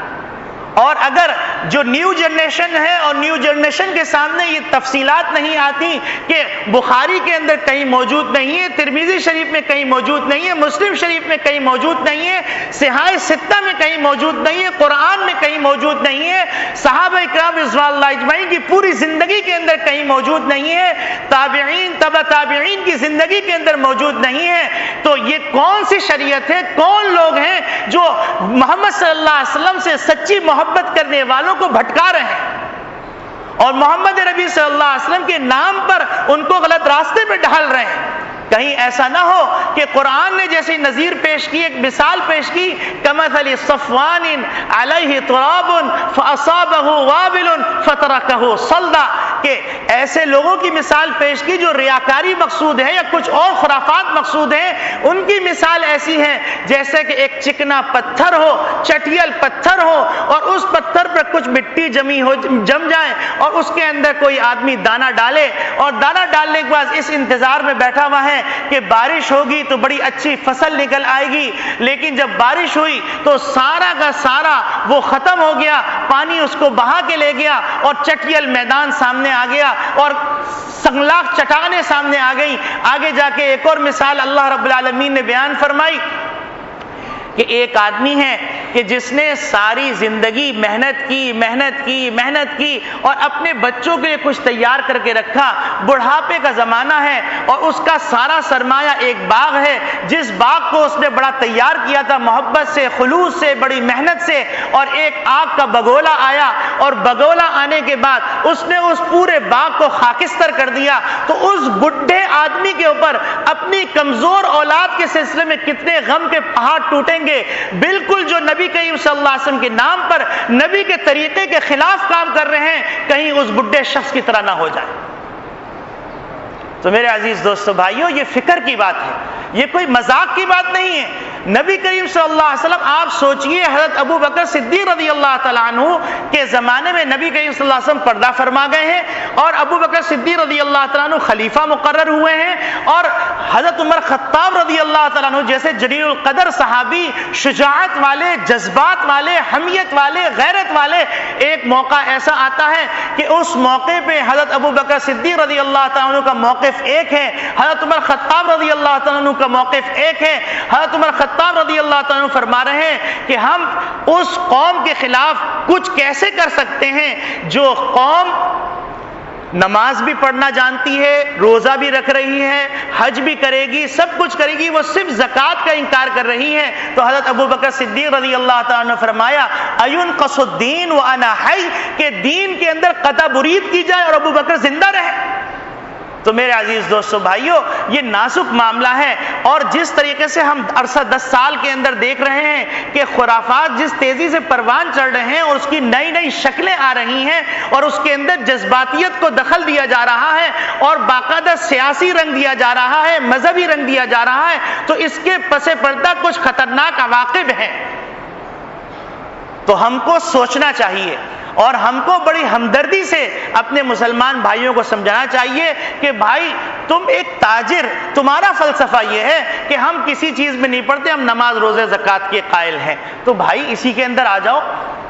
اور اگر جو نیو جنریشن ہے اور نیو جنریشن کے سامنے یہ تفصیلات نہیں آتی کہ بخاری کے اندر کہیں موجود نہیں ہے، ترمذی شریف میں کہیں موجود نہیں ہے، مسلم شریف میں کہیں موجود نہیں ہے، صحاح ستہ میں کہیں موجود نہیں ہے، قرآن میں کہیں موجود نہیں ہے، صحابہ کرام رضوان اللہ اجمعین کی پوری زندگی کے اندر کہیں موجود نہیں ہے، تابعین تبع تابعین کی زندگی کے اندر موجود نہیں ہے، تو یہ کون سی شریعت ہے؟ کون لوگ ہیں جو محمد صلی اللہ علیہ وسلم سے سچی محبت کرنے والوں کو بھٹکا رہے ہیں اور محمد ربی صلی اللہ علیہ وسلم کے نام پر ان کو غلط راستے پہ ڈال رہے ہیں؟ کہیں ایسا نہ ہو کہ قرآن نے جیسی نظیر پیش کی، ایک مثال پیش کی، کمثل صفوان علیہ تراب فاصابہ وابل فترکہ صلدا، کہ ایسے لوگوں کی مثال پیش کی جو ریاکاری مقصود ہے یا کچھ اور خرافات مقصود ہیں، ان کی مثال ایسی ہے جیسے کہ ایک چکنا پتھر ہو، چٹیل پتھر ہو اور اس پتھر پر کچھ مٹی جم جائے اور اس کے اندر کوئی آدمی دانہ ڈالے اور دانہ ڈالنے کے بعد اس انتظار میں بیٹھا ہوا ہے کہ بارش ہوگی تو بڑی اچھی فصل نکل آئے گی، لیکن جب بارش ہوئی تو سارا کا سارا وہ ختم ہو گیا، پانی اس کو بہا کے لے گیا اور چٹیل میدان سامنے آ گیا اور سنگلاخ چٹانیں سامنے آ گئی۔ آگے جا کے ایک اور مثال اللہ رب العالمین نے بیان فرمائی کہ ایک آدمی ہے کہ جس نے ساری زندگی محنت کی اور اپنے بچوں کے لیے کچھ تیار کر کے رکھا، بڑھاپے کا زمانہ ہے اور اس کا سارا سرمایہ ایک باغ ہے، جس باغ کو اس نے بڑا تیار کیا تھا محبت سے، خلوص سے، بڑی محنت سے، اور ایک آگ کا بگولا آیا اور بگولا آنے کے بعد اس نے اس پورے باغ کو خاکستر کر دیا۔ تو اس بڈھے آدمی کے اوپر اپنی کمزور اولاد کے سلسلے میں کتنے غم کے پہاڑ ٹوٹیں گے، بالکل جو نبی کریم صلی اللہ علیہ وسلم کے نام پر نبی کے طریقے کے خلاف کام کر رہے ہیں کہیں اس بڈھے شخص کی طرح نہ ہو جائے۔ تو میرے عزیز دوستو بھائیوں، یہ فکر کی بات ہے، یہ کوئی مذاق کی بات نہیں ہے۔ نبی کریم صلی اللہ علیہ وسلم آپ سوچئے حضرت ابو بکر صدیق رضی اللہ تعالیٰ عنہ کے زمانے میں نبی کریم صلی اللہ علیہ وسلم پردہ فرما گئے ہیں اور ابو بکر صدیق رضی اللہ تعالیٰ عنہ خلیفہ مقرر ہوئے ہیں، اور حضرت عمر خطاب رضی اللہ تعالیٰ عنہ جیسے جلیل القدر صحابی، شجاعت والے، جذبات والے، حمیت والے، غیرت والے، ایک موقع ایسا آتا ہے کہ اس موقع پہ حضرت ابو بکر صدیق رضی اللہ تعالیٰ عنہ کا موقف ایک ہے، حضرت عمر خطاب رضی اللہ تعالیٰ عنہ کا موقف ایک ہے۔ حضرت عمر خطاب رضی اللہ تعالیٰ عنہ فرما رہے ہیں کہ ہم اس قوم کے خلاف کچھ کیسے کر سکتے ہیں جو قوم نماز بھی پڑھنا جانتی ہے، روزہ بھی رکھ رہی ہے، حج بھی کرے گی، سب کچھ کرے گی، وہ صرف زکوٰۃ کا انکار کر رہی ہے۔ تو حضرت ابو بکر صدیق رضی اللہ تعالیٰ نے فرمایا اَيُنْقَصُ الدِّينُ وَأَنَا حَيٌّ، کہ دین کے اندر قطع برید کی جائے اور ابو بکر زندہ رہے۔ تو میرے عزیز دوستو بھائیو، یہ نازک معاملہ ہے، اور جس طریقے سے ہم عرصہ 10 سال کے اندر دیکھ رہے ہیں کہ خرافات جس تیزی سے پروان چڑھ رہے ہیں اور اس کی نئی نئی شکلیں آ رہی ہیں اور اس کے اندر جذباتیت کو دخل دیا جا رہا ہے اور باقاعدہ سیاسی رنگ دیا جا رہا ہے، مذہبی رنگ دیا جا رہا ہے، تو اس کے پس پردہ کچھ خطرناک عواقب ہیں۔ تو ہم کو سوچنا چاہیے اور ہم کو بڑی ہمدردی سے اپنے مسلمان بھائیوں کو سمجھانا چاہیے کہ بھائی تم ایک تاجر، تمہارا فلسفہ یہ ہے کہ ہم کسی چیز میں نہیں پڑتے، ہم نماز روزے زکوٰۃ کے قائل ہیں، تو بھائی اسی کے اندر آ جاؤ۔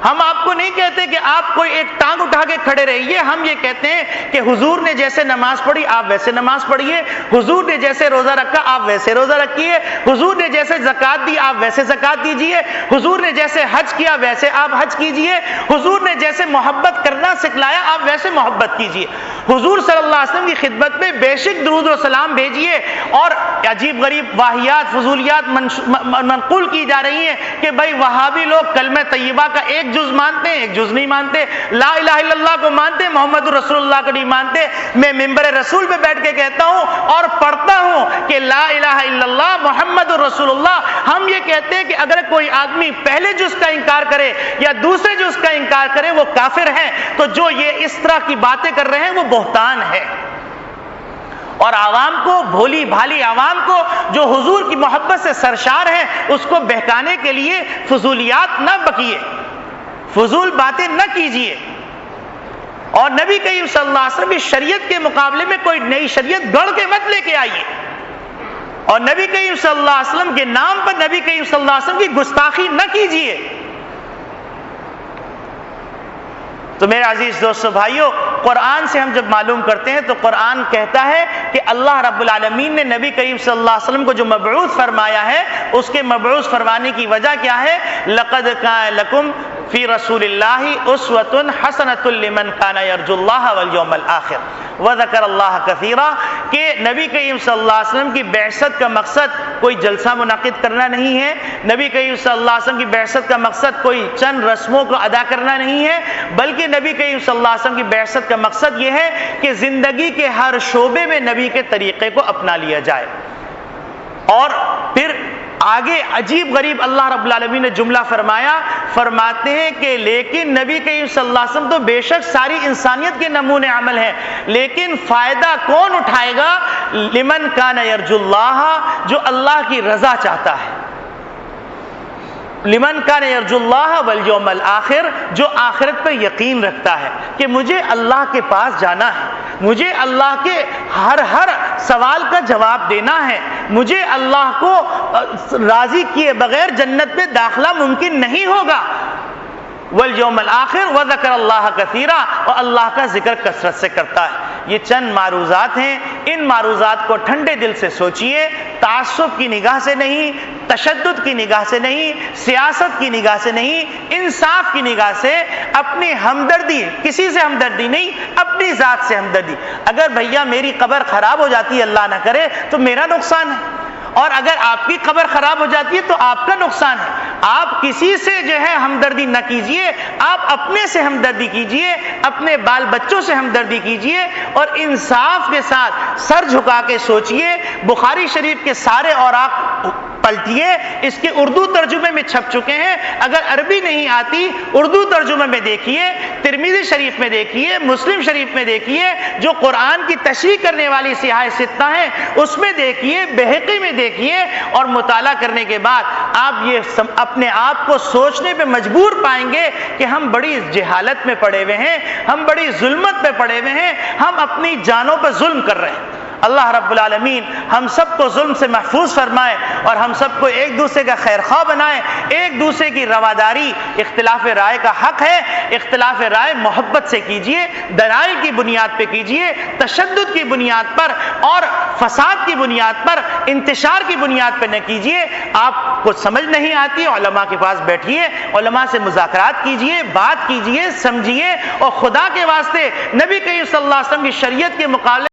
ہم آپ کو نہیں کہتے کہ آپ کوئی ایک ٹانگ اٹھا کے کھڑے رہیے، ہم یہ کہتے ہیں کہ حضور نے جیسے نماز پڑھی آپ ویسے نماز پڑھیے، حضور نے جیسے روزہ رکھا آپ ویسے روزہ رکھیے، حضور نے جیسے زکوٰۃ دی آپ ویسے زکوٰۃ دیجیے، حضور نے جیسے حج کیا ویسے آپ حج کیجیے، حضور نے جیسے محبت کرنا سکھلایا آپ ویسے محبت کیجیے، حضور صلی اللہ علیہ وسلم کی خدمت میں بے شک درود و سلام بھیجیے۔ اور عجیب غریب واہیات فضولیات منقول کی جا رہی ہیں کہ بھائی وہابی لوگ کلمہ طیبہ کا ایک جز مانتے ہیں، ایک جز نہیں مانتے، لا الہ الا اللہ کو مانتے، محمد رسول اللہ کو نہیں مانتے۔ میں منبر رسول پہ بیٹھ کے کہتا ہوں اور پڑھتا ہوں کہ لا الہ الا اللہ محمد رسول اللہ۔ ہم یہ کہتے ہیں کہ اگر کوئی آدمی پہلے جز کا انکار کرے یا دوسرے جز کا انکار کرے وہ کافر ہے، تو جو یہ اس طرح کی باتیں کر رہے ہیں وہ بہتان ہے۔ اور عوام کو، بھولی بھالی عوام کو جو حضور کی محبت سے سرشار ہے، اس کو بہکانے کے لیے فضولیات نہ بکیے، فضول باتیں نہ کیجیے، اور نبی کریم صلی اللہ علیہ وسلم کی شریعت کے مقابلے میں کوئی نئی شریعت گڑھ کے مت لے کے آئیے، اور نبی کریم صلی اللہ علیہ وسلم کے نام پر نبی کریم صلی اللہ علیہ وسلم کی گستاخی نہ کیجیے۔ تو میرے عزیز دوستو بھائیو، قرآن سے ہم جب معلوم کرتے ہیں تو قرآن کہتا ہے کہ اللہ رب العالمین نے نبی کریم صلی اللہ علیہ وسلم کو جو مبعوث فرمایا ہے، اس کے مبعوث فرمانے کی وجہ کیا ہے؟ لَقَدْ كَانَ لَكُمْ فِي رَسُولِ اللَّهِ أُسْوَةٌ حَسَنَةٌ لِمَنْ كَانَ يَرْجُو اللَّهَ وَالْيَوْمَ الْآخِرَ وَذَكَرَ اللَّهَ كَثِيرًا، کہ نبی کریم صلی اللہ علیہ وسلم کی بعثت کا مقصد کوئی جلسہ منعقد کرنا نہیں ہے، نبی کریم صلی اللہ علیہ وسلم کی بعثت کا مقصد کوئی چند رسموں کو ادا کرنا نہیں ہے، بلکہ نبی کریم صلی اللہ علیہ وسلم کی بعثت کا مقصد یہ ہے کہ زندگی کے ہر شعبے میں نبی کے طریقے کو اپنا لیا جائے۔ اور پھر آگے عجیب غریب اللہ رب العالمین نے جملہ فرمایا، فرماتے ہیں کہ لیکن نبی کریم صلی اللہ علیہ وسلم تو بے شک ساری انسانیت کے نمونے عمل ہیں، لیکن فائدہ کون اٹھائے گا؟ لمن کان یرجو اللہ، جو اللہ کی رضا چاہتا ہے، لمن کان یرجو اللہ والیوم الآخر، جو آخرت پہ یقین رکھتا ہے کہ مجھے اللہ کے پاس جانا ہے، مجھے اللہ کے ہر سوال کا جواب دینا ہے، مجھے اللہ کو راضی کیے بغیر جنت میں داخلہ ممکن نہیں ہوگا۔ والیوم الآخر وذکر اللہ کثیرا، اور اللہ کا ذکر کثرت سے کرتا ہے۔ یہ چند معروضات ہیں، ان معروضات کو ٹھنڈے دل سے سوچئے، تعصب کی نگاہ سے نہیں، تشدد کی نگاہ سے نہیں، سیاست کی نگاہ سے نہیں، انصاف کی نگاہ سے، اپنی ہمدردی، کسی سے ہمدردی نہیں، اپنی ذات سے ہمدردی۔ اگر بھیا میری قبر خراب ہو جاتی ہے، اللہ نہ کرے، تو میرا نقصان ہے، اور اگر آپ کی قبر خراب ہو جاتی ہے تو آپ کا نقصان ہے۔ آپ کسی سے جو ہے ہمدردی نہ کیجئے، آپ اپنے سے ہمدردی کیجئے، اپنے بال بچوں سے ہمدردی کیجئے، اور انصاف کے ساتھ سر جھکا کے سوچئے۔ بخاری شریف کے سارے اوراق پلٹیے، اس کے اردو ترجمے میں چھپ چکے ہیں، اگر عربی نہیں آتی اردو ترجمے میں دیکھیے، ترمذی شریف میں دیکھیے، مسلم شریف میں دیکھیے، جو قرآن کی تشریح کرنے والی سیاہ ستہ ہیں اس میں دیکھیے، بہقی میں دیکھیے، اور مطالعہ کرنے کے بعد آپ یہ اپنے آپ کو سوچنے پہ مجبور پائیں گے کہ ہم بڑی جہالت میں پڑے ہوئے ہیں، ہم بڑی ظلمت میں پڑے ہوئے ہیں، ہم اپنی جانوں پر ظلم کر رہے ہیں۔ اللہ رب العالمین ہم سب کو ظلم سے محفوظ فرمائے اور ہم سب کو ایک دوسرے کا خیر خواہ بنائے، ایک دوسرے کی رواداری۔ اختلاف رائے کا حق ہے، اختلاف رائے محبت سے کیجئے، دلائل کی بنیاد پہ کیجئے، تشدد کی بنیاد پر اور فساد کی بنیاد پر، انتشار کی بنیاد پہ نہ کیجئے۔ آپ کو سمجھ نہیں آتی، علماء کے پاس بیٹھیے، علماء سے مذاکرات کیجئے، بات کیجئے، سمجھیے، اور خدا کے واسطے نبی کریم صلی اللہ علیہ وسلم کی شریعت کے مقابلے